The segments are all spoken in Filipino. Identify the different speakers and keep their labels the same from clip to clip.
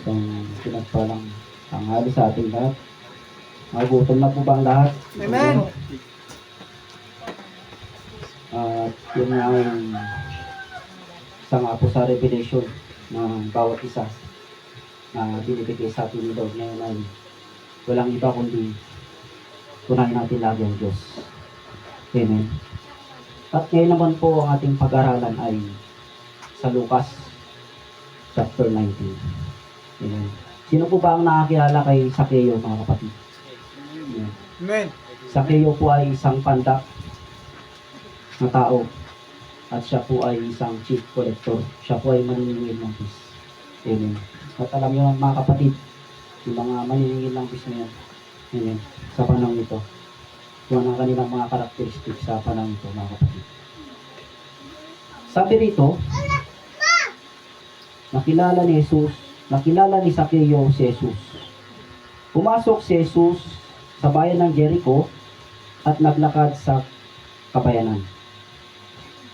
Speaker 1: Isang pinagpalang tanghali sa ating lahat. Magutom na po ba ang lahat?
Speaker 2: Amen.
Speaker 1: At yun nga ang isa nga po sa revelation ng bawat isa na binibigay sa atin ni Lord ngayon ay walang iba kundi tunayan natin lagi ang Diyos. Amen. At ngayon naman po ang ating pag-aralan ay sa Lucas chapter 19. Amen. Sino po ba ang nakakilala kay Zaccheo, mga kapatid? Amen.
Speaker 2: Amen.
Speaker 1: Zaccheo po ay isang pandak na tao at siya po ay isang chief collector. Siya po ay maniningil ng peace. Amen. At alam niyo mga kapatid, yung mga maniningil ng peace na yan, amen, sa panahon ito, kung ano ang kanilang mga karakteristik sa panahon ito, mga kapatid. Sabi rito, nakilala ni Zaccheo si Jesus. Pumasok si Jesus sa bayan ng Jericho at naglakad sa kabayanan.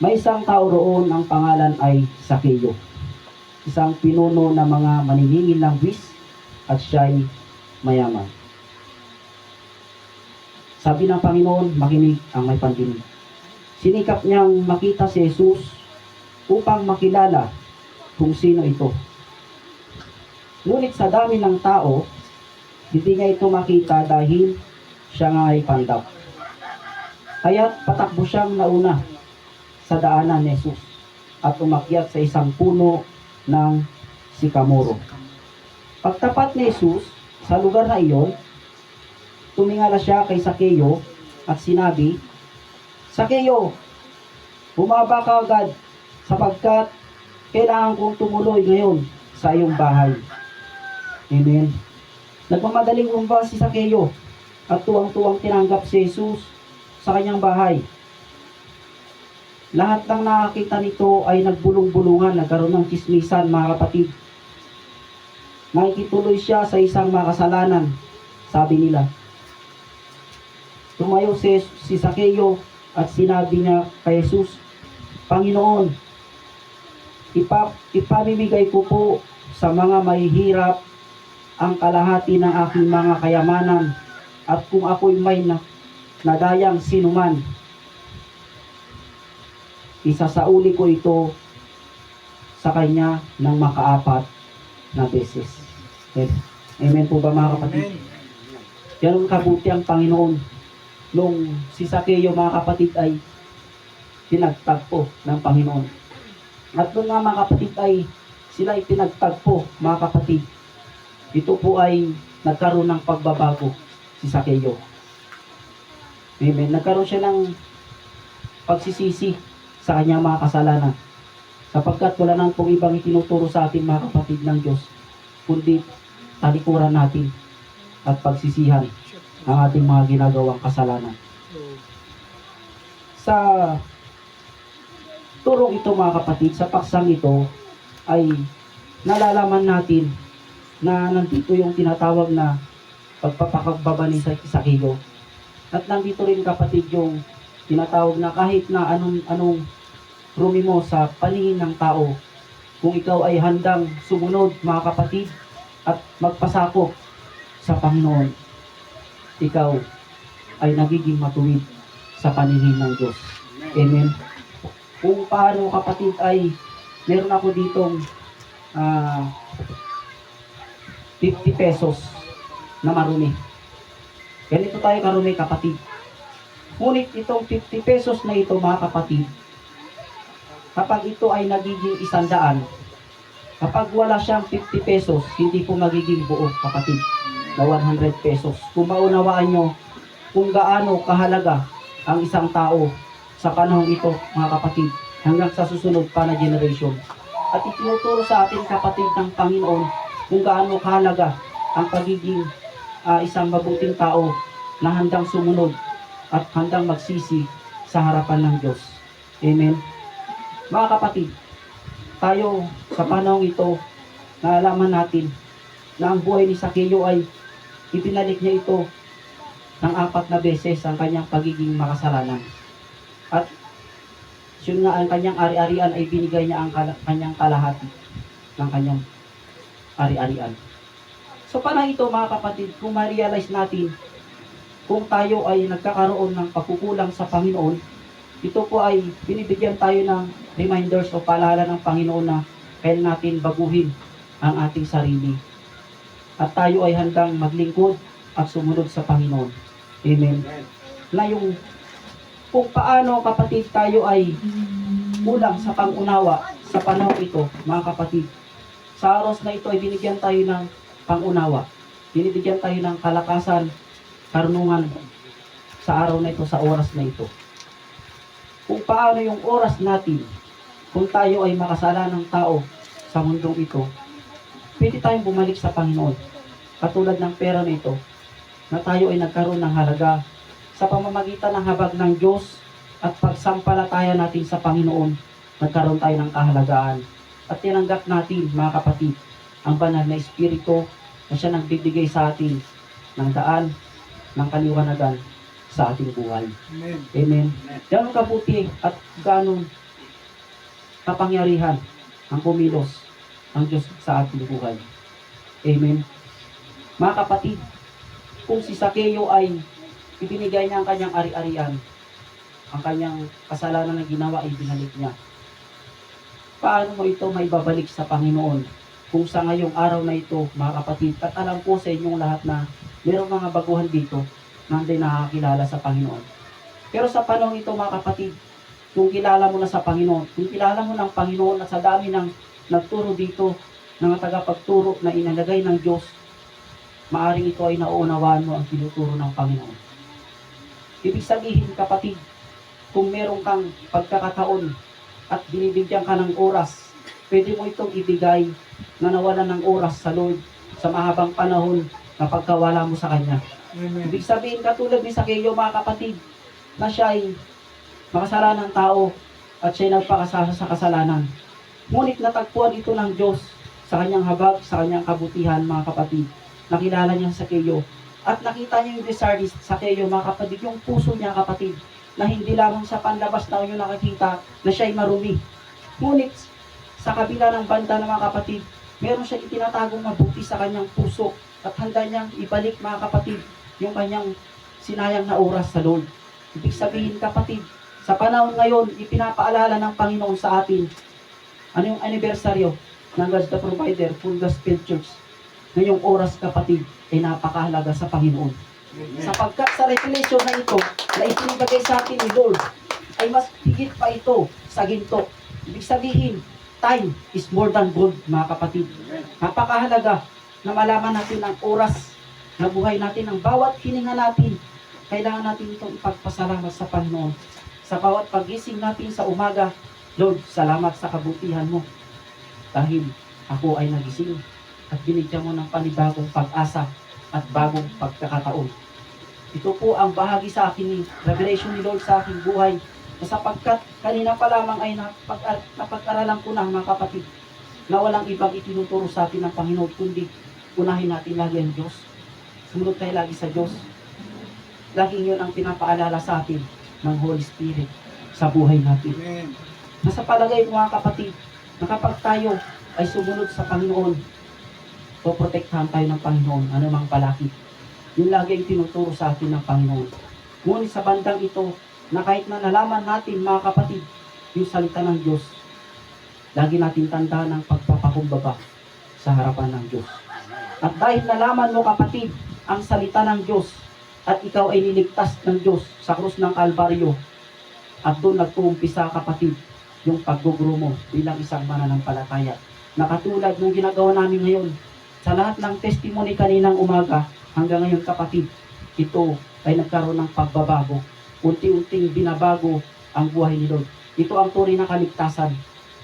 Speaker 1: May isang tao roon, ang pangalan ay Zaccheo, isang pinuno ng mga maniningil ng buwis at siya'y mayaman. Sabi ng Panginoon, makinig ang may pandinig. Sinikap niyang makita si Jesus upang makilala kung sino ito. Ngunit sa dami ng tao, hindi niya ito makita dahil siya nga ay pandak. Kaya't patakbo siyang nauna sa daanan ni Jesus at umakyat sa isang puno ng sikamoro. Pagtapat ni Jesus sa lugar na iyon, tumingala siya kay Zaccheo at sinabi, Zaccheo, bumaba ka agad sapagkat kailangan kong tumuloy ngayon sa iyong bahay. Amen. Nagmamadaling bumaba si Zaccheo at tuwang-tuwang tinanggap si Jesus sa kanyang bahay. Lahat ng nakakita nito ay nagbulong-bulungan, nagkaroon ng tsismisan, mga kapatid. Nakikituloy siya sa isang makasalanan, sabi nila. Tumayo si Zaccheo at sinabi niya kay Jesus, Panginoon, ipamimigay ko po sa mga mahihirap ang kalahati ng aking mga kayamanan, at kung ako'y may nadayang sinuman, isasauli ko ito sa kanya ng makaapat na beses. Amen po ba, mga kapatid? Ganun kabuti ang Panginoon. Nung si Zaccheo, mga kapatid, ay pinagtagpo ng Panginoon. At nung nga, mga kapatid, ay sila ay pinagtagpo, mga kapatid, ito po ay nagkaroon ng pagbabago si Zaccheo. Amen. Nagkaroon siya ng pagsisisi sa kanyang mga kasalanan. Sapagkat wala nang pong ibang itinuturo sa atin, mga kapatid ng Diyos, kundi talikuran natin at pagsisihan ang ating mga ginagawang kasalanan. Sa turong ito, mga kapatid, sa paksang ito, ay nalalaman natin na nandito yung tinatawag na pagpapakagbaba ni Zaccheo. At nandito rin, kapatid, yung tinatawag na kahit na anong rumi mo sa paningin ng tao, kung ikaw ay handang sumunod, mga kapatid, at magpasakop sa Panginoon, ikaw ay nagiging matuwid sa paningin ng Diyos. Amen. Kung paano, kapatid, ay meron ako ditong 50 pesos na marumi. Ganito tayo karumi, kapatid. Ngunit itong 50 pesos na ito, mga kapatid, kapag ito ay nagiging 100, kapag wala siyang 50 pesos, hindi po magiging buo, kapatid, na 100 pesos. Kung maunawaan nyo kung gaano kahalaga ang isang tao sa panahong ito, mga kapatid, hanggang sa susunod pa na generation. At itinuturo sa atin, kapatid ng Panginoon, kung gaano kahalaga ang pagiging isang mabuting tao na handang sumunod at handang magsisi sa harapan ng Diyos. Amen. Mga kapatid, tayo sa panahong ito, nalalaman natin na ang buhay ni Zaccheo ay ipinalik niya ito ng 4 na beses ang kanyang pagiging makasalanan. At yun nga, ang kanyang ari-arian ay binigay niya ang kanyang kalahati. ng kanyang ari-arian. So paano ito mga kapatid, kung ma-realize natin, kung tayo ay nagkakaroon ng pagkukulang sa Panginoon, ito po ay binibigyan tayo ng reminders o paalala ng Panginoon na kailan natin baguhin ang ating sarili. At tayo ay handang maglingkod at sumunod sa Panginoon. Amen. Na yung kung paano kapatid tayo ay kulang sa pangunawa sa panahon ito, mga kapatid. Sa oras na ito ay binigyan tayo ng pangunawa. Binibigyan tayo ng kalakasan, karunungan sa araw na ito, sa oras na ito. Kung paano yung oras natin, kung tayo ay makasalanang tao sa mundong ito, pwede tayong bumalik sa Panginoon. Katulad ng pera na ito, na tayo ay nagkaroon ng halaga sa pamamagitan ng habag ng Diyos at pagsampalataya natin sa Panginoon, nagkaroon tayo ng kahalagaan. At tinanggap natin, mga kapatid, ang banal na Espiritu na siya nagbibigay sa atin ng daan, ng kaliwanagan sa ating buhay.
Speaker 2: Amen.
Speaker 1: Amen. Ganun kabuti at ganun kapangyarihan ang kumilos ng Diyos sa ating buhay. Amen. Mga kapatid, kung si Sakeo ay ibinigay niya ang kanyang ari-arian, ang kanyang kasalanan na ginawa ay binalik niya, paano mo ito may babalik sa Panginoon? Kung sa ngayong araw na ito, mga kapatid, at alam ko sa inyong lahat na mayroong mga baguhan dito na hindi nakakilala sa Panginoon. Pero sa panahon ito, mga kapatid, kung kilala mo na sa Panginoon, kung kilala mo ng Panginoon at sa dami ng nagturo dito, ng tagapagturo na inalagay ng Diyos, maaring ito ay nauunawaan mo ang tinuturo ng Panginoon. Ibig sabihin, kapatid, kung meron kang pagkakataon at binibigyan ka ng oras, pwede mo itong ibigay na nawalan ng oras sa Lord sa mahabang panahon na pagkawala mo sa Kanya.
Speaker 2: Amen.
Speaker 1: Ibig sabihin, katulad ni Sakeo, mga kapatid, na siya ay makasalanang tao at siya ay nagpakasala sa kasalanan. Ngunit natagpuan ito ng Diyos sa kanyang habag, sa kanyang kabutihan, mga kapatid. Nakilala niya sa Sakeo at nakita niya yung desire ni Sakeo, mga kapatid, yung puso niya, kapatid, na hindi lamang sa panlabas na yung nakakita na siya ay marumi. Ngunit sa kabila ng banda ng mga kapatid, meron siya itinatagong mabuti sa kanyang puso at handa niyang ibalik, mga kapatid, yung kanyang sinayang na oras sa Lord. Ibig sabihin, kapatid, sa panahon ngayon, ipinapaalala ng Panginoon sa atin, ano yung anibersaryo ng God's the Provider, Full Gospel Church. Ngayong oras, kapatid, ay napakahalaga sa Panginoon. Sapagkat sa revelation na ito, na itinibagay sa atin ni Lord, ay mas higit pa ito sa ginto. Ibig sabihin, time is more than gold, mga kapatid. Napakahalaga na malaman natin ang oras na buhay natin, ang bawat hininga natin. Kailangan natin itong ipagpasalamat sa Panginoon. Sa bawat pagising natin sa umaga, Lord, salamat sa kabutihan mo. Dahil ako ay nagising at binigyan mo ng panibagong pag-asa at bagong pagkakataon. Ito po ang bahagi sa akin ni revelation ni Lord sa aking buhay. Sapagkat kanina pa lamang ay napag-aralan ko na, mga kapatid, na walang ibang itinuturo sa atin ng Panginoon, kundi unahin natin lagi ang Diyos. Sumunod tayo lagi sa Diyos. Laging yun ang pinapaalala sa atin ng Holy Spirit sa buhay natin.
Speaker 2: Amen.
Speaker 1: Nasa palagay mo, mga kapatid, na kapag tayo ay sumunod sa Panginoon, poprotektahan tayo ng Panginoon, anumang palakit. Yun lagi ang tinuturo sa atin ng Panginoon. Ngunit sa bandang ito, na kahit na nalaman natin, mga kapatid, yung salita ng Diyos, lagi natin tandaan ang pagpapakumbaba sa harapan ng Diyos. At dahil nalaman mo, kapatid, ang salita ng Diyos, at ikaw ay niligtas ng Diyos sa krus ng Kalbaryo, at doon nagpuumpisa, kapatid, yung pagguguro mo bilang isang mananampalataya. Na katulad ng ginagawa namin ngayon, sa lahat ng testimony kaninang umaga, hanggang ngayon, kapatid, ito ay nagkaroon ng pagbabago. Unti-unting binabago ang buhay ni Lord. Ito ang tunay na kaligtasan.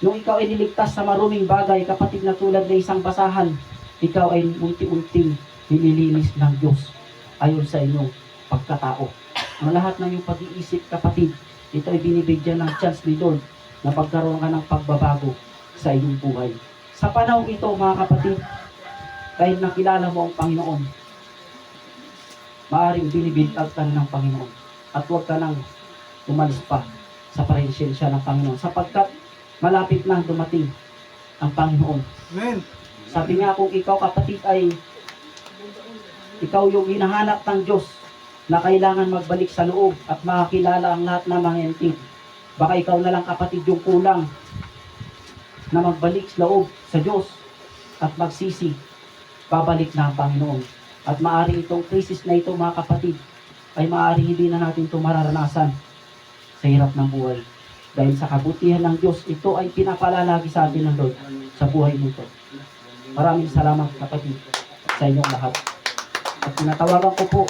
Speaker 1: Nung ikaw ay niligtas sa maruming bagay, kapatid, na tulad ng isang basahan, ikaw ay unti-unting nililinis ng Diyos ayon sa inyong pagkatao. Ang lahat ng iyong pag-iisip, kapatid, ito ay binibigyan ng chance ni Lord na pagkaroon ka ng pagbabago sa iyong buhay. Sa panahon ito, mga kapatid, dahil nakilala mo ang Panginoon, maaaring binibintag ka ng Panginoon at huwag ka nang umalis pa sa presensya ng Panginoon sapagkat malapit na dumating ang Panginoon.
Speaker 2: Amen.
Speaker 1: Sabi nga kung ikaw kapatid ay ikaw yung hinahanap ng Diyos na kailangan magbalik sa loob at makakilala ang lahat ng mga entity. Baka ikaw na lang kapatid yung kulang na magbalik sa loob sa Diyos at magsisi. Babalik na ang Panginoon. At maaari itong krisis na ito mga kapatid ay maaari hindi na natin ito mararanasan sa hirap ng buhay. Dahil sa kabutihan ng Diyos, ito ay pinapalalagi sa atin ng Lord sa buhay nito. Maraming salamat kapatid sa inyong lahat. At tinatawagan ko po